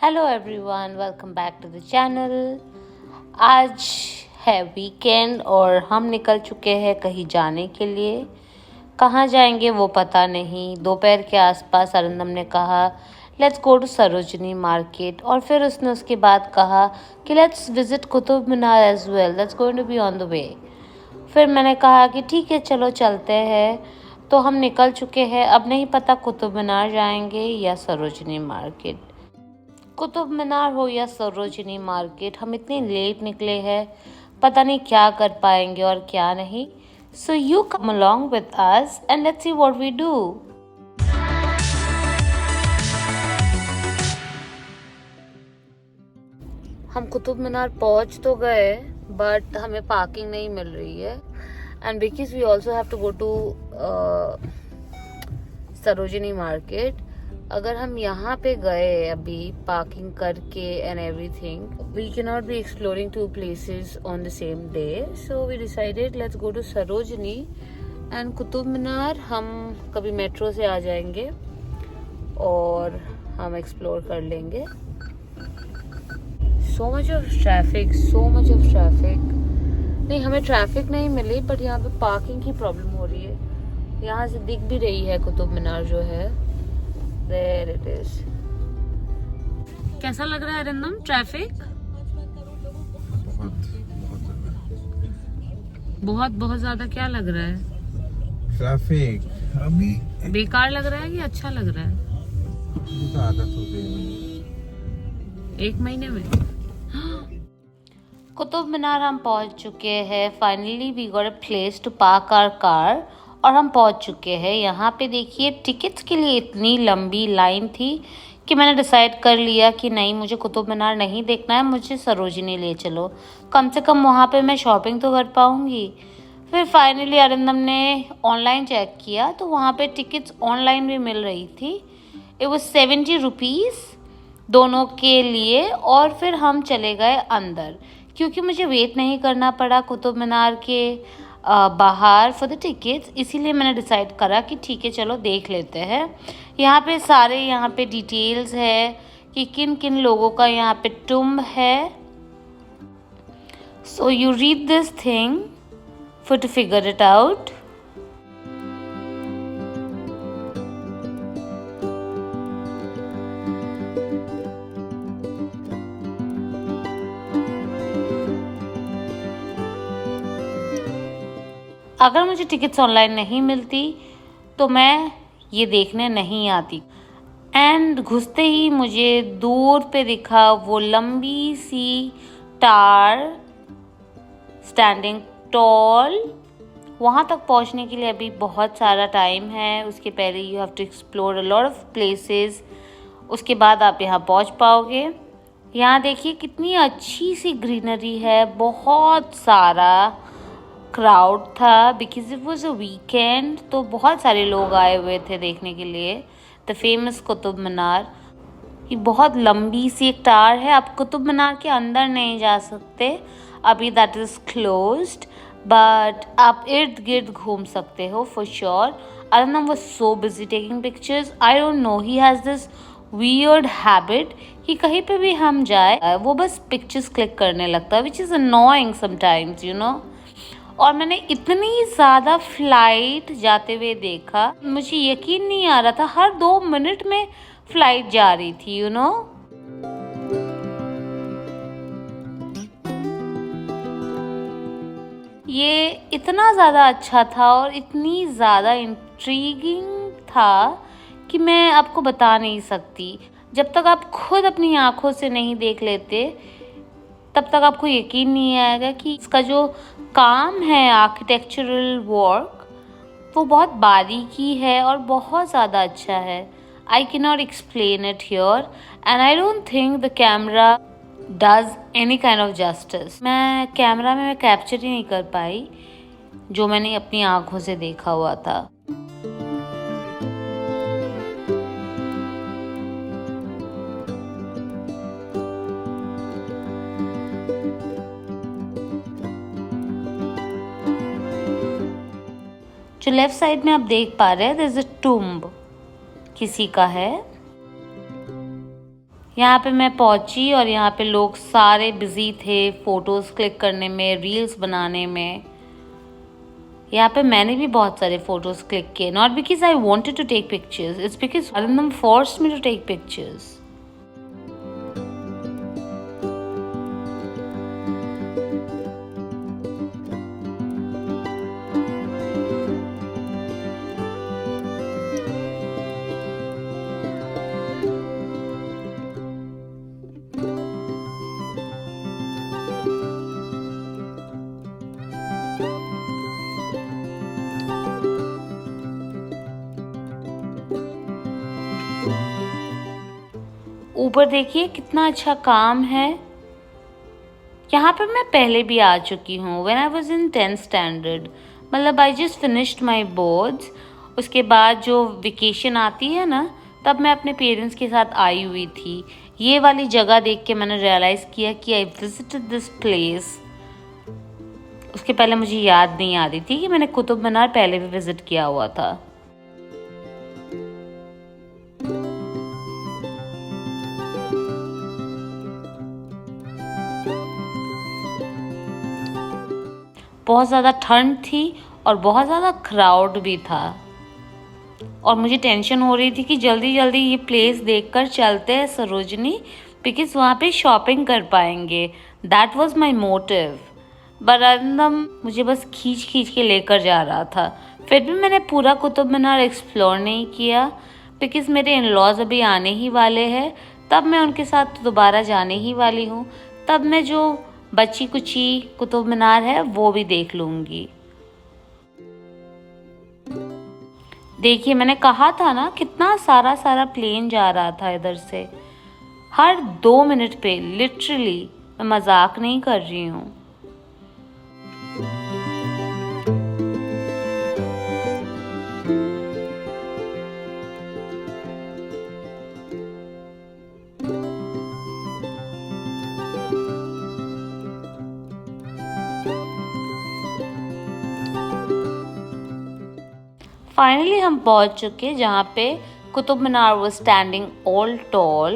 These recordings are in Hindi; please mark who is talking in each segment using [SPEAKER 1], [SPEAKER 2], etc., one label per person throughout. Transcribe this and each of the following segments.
[SPEAKER 1] Hello everyone, welcome back to the channel. आज है वीकेंड और हम निकल चुके हैं कहीं जाने के लिए। कहाँ जाएंगे वो पता नहीं। दोपहर के आसपास अरिंदम ने कहा let's go to Sarojini market, और फिर उसने उसके बाद कहा कि let's visit Qutub Minar as well, that's going to be on the way. फिर मैंने कहा कि ठीक है चलो चलते हैं। तो हम निकल चुके हैं। अब नहीं पता कुतुब मीनार जाएंगे या सरोजनी मार्केट। कुतुब मीनार हो या सरोजनी मार्केट, हम इतने लेट निकले हैं, पता नहीं क्या कर पाएंगे और क्या नहीं। So you come along with us and let's see what we do. हम कुतुब मीनार पहुंच तो गए बट हमें पार्किंग नहीं मिल रही है, and because we also have to go to Sarojini market. अगर हम यहाँ पे गए अभी पार्किंग करके and everything, we can not be exploring two places on the same day. So we decided let's go to Sarojini and Qutub Minar हम कभी मेट्रो से आ जाएंगे और हम एक्सप्लोर कर लेंगे। So much of traffic, so much of traffic. नहीं, हमें ट्रैफिक नहीं मिली बट यहाँ पे पार्किंग की प्रॉब्लम हो रही है। यहाँ से दिख भी रही है कुतुब मीनार जो है। There it is. कैसा लग रहा है अरिंदम ट्रैफिक? बहुत ज्यादा क्या लग रहा है?
[SPEAKER 2] ट्रैफिक अभी
[SPEAKER 1] बेकार लग रहा है कि अच्छा लग रहा है?
[SPEAKER 2] तो आदत हो गई।
[SPEAKER 1] 1 महीने में कुतुब मीनार हम पहुंच चुके हैं। Finally we got a place to park our car और हम पहुंच चुके हैं। यहाँ पे देखिए टिकट्स के लिए इतनी लंबी लाइन थी कि मैंने डिसाइड कर लिया कि नहीं, मुझे कुतुब मीनार नहीं देखना है, मुझे सरोजनी ले चलो, कम से कम वहाँ पे मैं शॉपिंग तो कर पाऊँगी। फिर फाइनली अरिंदम ने ऑनलाइन चेक किया तो वहाँ पे टिकट्स ऑनलाइन भी मिल रही थी। इट वॉज 70 रुपीज़ दोनों के लिए। और फिर हम चले गए अंदर क्योंकि मुझे वेट नहीं करना पड़ा कुतुब मीनार के बाहर फॉर द टिकट्स, इसीलिए मैंने डिसाइड करा कि ठीक है चलो देख लेते हैं। यहाँ पे सारे यहाँ पे डिटेल्स है कि किन किन लोगों का यहाँ पे टुम्ब है। So you read this thing for to figure it out. अगर मुझे टिकट्स ऑनलाइन नहीं मिलती तो मैं ये देखने नहीं आती। एंड घुसते ही मुझे दूर पे दिखा वो लंबी सी टार स्टैंडिंग टॉल। वहाँ तक पहुँचने के लिए अभी बहुत सारा टाइम है। उसके पहले you have to explore a lot of places, उसके बाद आप यहाँ पहुँच पाओगे। यहाँ देखिए कितनी अच्छी सी ग्रीनरी है, बहुत सारा क्राउड था because it was a weekend, तो बहुत सारे लोग आए हुए थे देखने के लिए द फेमस कुतुब मीनार। ये बहुत लंबी सी एक टार है। आप कुतुब मीनार के अंदर नहीं जा सकते अभी, दैट इज़ क्लोज्ड, बट आप इर्द गिर्द घूम सकते हो for sure. Arindam was so busy taking pictures. I don't know, he has this weird habit कि कहीं पे भी हम जाए वो बस पिक्चर्स क्लिक करने लगता है, which is annoying sometimes you know. और मैंने इतनी ज़्यादा फ्लाइट जाते हुए देखा, मुझे यकीन नहीं आ रहा था, हर 2 मिनट में फ्लाइट जा रही थी यू नो। ये इतना ज़्यादा अच्छा था और इतनी ज़्यादा इंट्रीगिंग था कि मैं आपको बता नहीं सकती। जब तक आप खुद अपनी आँखों से नहीं देख लेते तब तक आपको यकीन नहीं आएगा कि इसका जो काम है आर्किटेक्चरल वर्क वो बहुत बारीकी है और बहुत ज़्यादा अच्छा है। I can not explain it here and I don't think the camera does any kind of justice. मैं कैमरा में कैप्चर ही नहीं कर पाई जो मैंने अपनी आँखों से देखा हुआ था। जो लेफ्ट साइड में आप देख पा रहे हैं, देयर इज अ टुम्ब, किसी का है। यहाँ पे मैं पहुँची और यहाँ पे लोग सारे बिजी थे फ़ोटोज़ क्लिक करने में, रील्स बनाने में। यहाँ पे मैंने भी बहुत सारे फ़ोटोज़ क्लिक किए, not because I wanted to take pictures, it's because Anandam forced me to take pictures. ऊपर देखिए कितना अच्छा काम है। यहाँ पे मैं पहले भी आ चुकी हूँ when I was in 10th standard, मतलब I just finished my boards. उसके बाद जो वेकेशन आती है ना, तब मैं अपने पेरेंट्स के साथ आई हुई थी। ये वाली जगह देख के मैंने रियलाइज़ किया कि आई विजिटेड दिस प्लेस। उसके पहले मुझे याद नहीं आ रही थी कि मैंने कुतुब मीनार पहले भी विजिट किया हुआ था। बहुत ज़्यादा ठंड थी और बहुत ज़्यादा क्राउड भी था और मुझे टेंशन हो रही थी कि जल्दी जल्दी ये प्लेस देखकर चलते हैं सरोजनी, बिकॉज वहाँ पे शॉपिंग कर पाएंगे। That was my motive. But Anandam मुझे बस खींच खींच के लेकर जा रहा था। फिर भी मैंने पूरा कुतुब मीनार एक्सप्लोर नहीं किया, बिकॉज मेरे इन लॉज अभी आने ही वाले हैं। तब मैं उनके साथ दोबारा जाने ही वाली हूँ। तब मैं जो बची कुची कुतुब मीनार है वो भी देख लूँगी। देखिए मैंने कहा था ना, कितना सारा प्लेन जा रहा था इधर से। हर 2 मिनट पे, लिटरली, मैं मजाक नहीं कर रही हूँ। फाइनली हम पहुंच चुके जहाँ पे कुतुब मीनार वो स्टैंडिंग ऑल टॉल।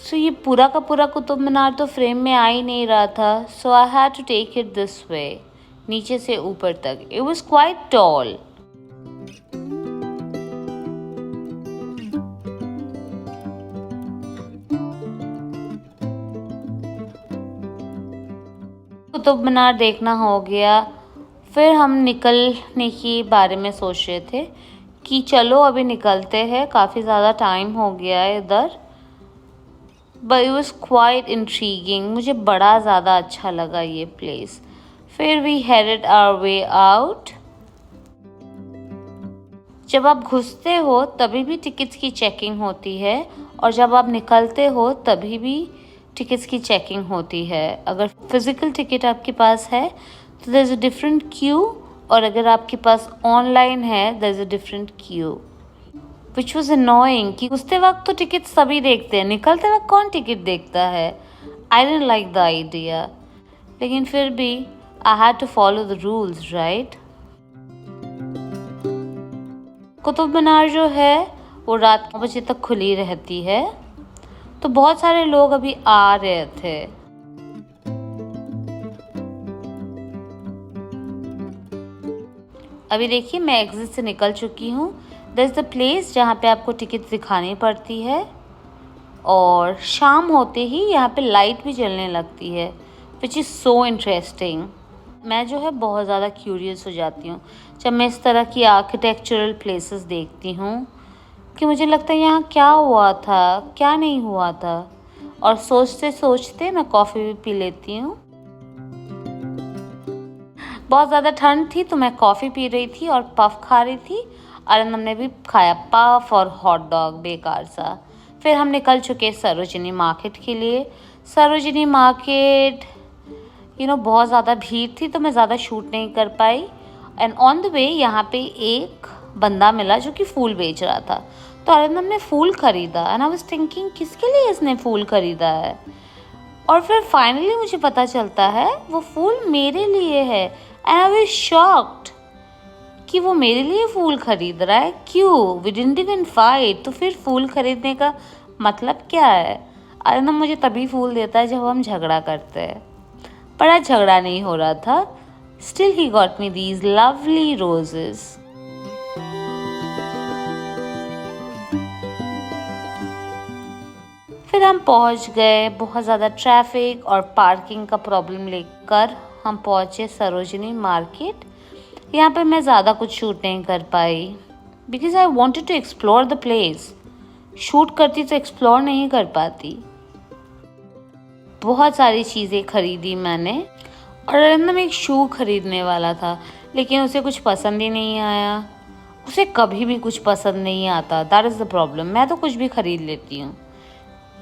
[SPEAKER 1] सो ये पूरा का पूरा कुतुब मीनार तो फ्रेम में आ ही नहीं रहा था, so I had to take it this way, नीचे से ऊपर तक। It was quite tall. Qutub Minar देखना हो गया। फिर हम निकलने के बारे में सोच रहे थे कि चलो अभी निकलते हैं, काफ़ी ज़्यादा टाइम हो गया है इधर। But it was quite intriguing, मुझे बड़ा ज़्यादा अच्छा लगा ये प्लेस। फिर we headed our way out. जब आप घुसते हो तभी भी टिकट्स की चेकिंग होती है और जब आप निकलते हो तभी भी टिकट्स की चेकिंग होती है। अगर फिज़िकल टिकट आपके पास है तो there is a different queue, और अगर आपके पास ऑनलाइन है there is a different queue, which was annoying कि घुसते वक्त तो टिकट सभी देखते हैं, निकलते वक्त कौन टिकट देखता है। I didn't like the idea, लेकिन फिर भी I had to follow the rules, right. Qutub Minar जो है वो रात 9 बजे तक खुली रहती है, तो बहुत सारे लोग अभी आ रहे थे। अभी देखिए मैं एग्जिट से निकल चुकी हूँ। दिस इज़ द प्लेस जहाँ पे आपको टिकट दिखानी पड़ती है और शाम होते ही यहाँ पे लाइट भी जलने लगती है, विच इज़ सो इंटरेस्टिंग। मैं जो है बहुत ज़्यादा क्यूरियस हो जाती हूँ जब मैं इस तरह की आर्किटेक्चरल प्लेसेस देखती हूँ, कि मुझे लगता है यहाँ क्या हुआ था, क्या नहीं हुआ था। और सोचते सोचते मैं कॉफ़ी भी पी लेती हूँ। बहुत ज़्यादा ठंड थी तो मैं कॉफ़ी पी रही थी और पफ खा रही थी। आनंदम ने भी खाया पफ और हॉट डॉग, बेकार सा। फिर हम निकल चुके सरोजिनी मार्केट के लिए। सरोजिनी मार्केट बहुत ज़्यादा भीड़ थी तो मैं ज़्यादा शूट नहीं कर पाई। एंड ऑन द वे यहाँ पे एक बंदा मिला जो कि फूल बेच रहा था, तो आनंदम ने फूल खरीदा। एंड आई वाज थिंकिंग किसके लिए इसने फूल खरीदा है, और फिर फाइनली मुझे पता चलता है वो फूल मेरे लिए है। एंड आई वाज शॉक्ड कि वो मेरे लिए फूल खरीद रहा है। क्यों? We didn't even fight. तो फिर फूल खरीदने का मतलब क्या है? आनंद मुझे तभी फूल देता है जब हम झगड़ा करते हैं, पर आज झगड़ा नहीं हो रहा था। Still he got me these lovely roses. फिर हम पहुंच गए। बहुत ज़्यादा ट्रैफिक और पार्किंग का प्रॉब्लम लेकर हम पहुंचे सरोजिनी मार्केट। यहाँ पे मैं ज़्यादा कुछ शूट नहीं कर पाई because I wanted to explore the place. Shoot करती तो एक्सप्लोर नहीं कर पाती। बहुत सारी चीज़ें खरीदी मैंने और अरिंदम एक शू खरीदने वाला था, लेकिन उसे कुछ पसंद ही नहीं आया। उसे कभी भी कुछ पसंद नहीं आता, दैट इज़ द प्रॉब्लम। मैं तो कुछ भी खरीद लेती हूँ।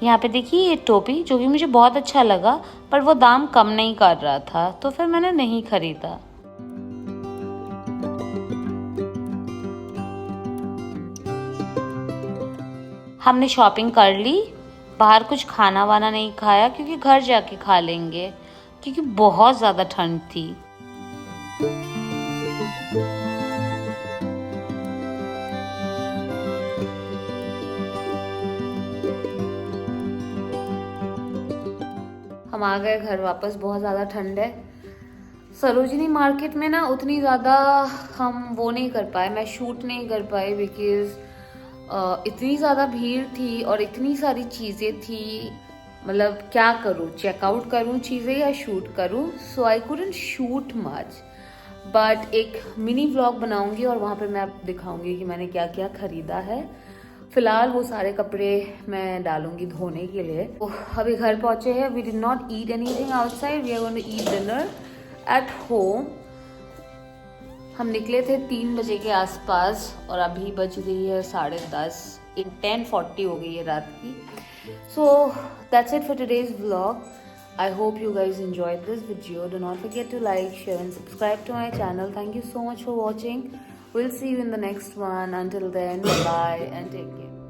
[SPEAKER 1] यहाँ पे देखिए ये टोपी जो कि मुझे बहुत अच्छा लगा, पर वो दाम कम नहीं कर रहा था, तो फिर मैंने नहीं खरीदा। हमने शॉपिंग कर ली। बाहर कुछ खाना वाना नहीं खाया क्योंकि घर जाके खा लेंगे, क्योंकि बहुत ज़्यादा ठंड थी। हम आ गए घर वापस। बहुत ज़्यादा ठंड है। सरोजिनी मार्केट में ना उतनी ज़्यादा हम वो नहीं कर पाए, मैं शूट नहीं कर पाई बिकॉज इतनी ज़्यादा भीड़ थी और इतनी सारी चीज़ें थी। मतलब क्या करूँ, चेकआउट करूँ चीज़ें या शूट करूँ? So I couldn't shoot much, but एक मिनी व्लॉग बनाऊंगी और वहाँ पे मैं आपको दिखाऊंगी कि मैंने क्या क्या खरीदा है। फिलहाल वो सारे कपड़े मैं डालूंगी धोने के लिए। अभी घर पहुँचे हैं। We did not eat anything outside, we are going to eat dinner at home. हम निकले थे 3 बजे के आसपास और अभी बज गई है 10:30। 10:40 हो गई है रात की। So that's it for today's vlog. I hope you guys enjoyed this video. Do not forget to like, share and subscribe to my channel. Thank you so much for watching. We'll see you in the next one. Until then, bye and take care.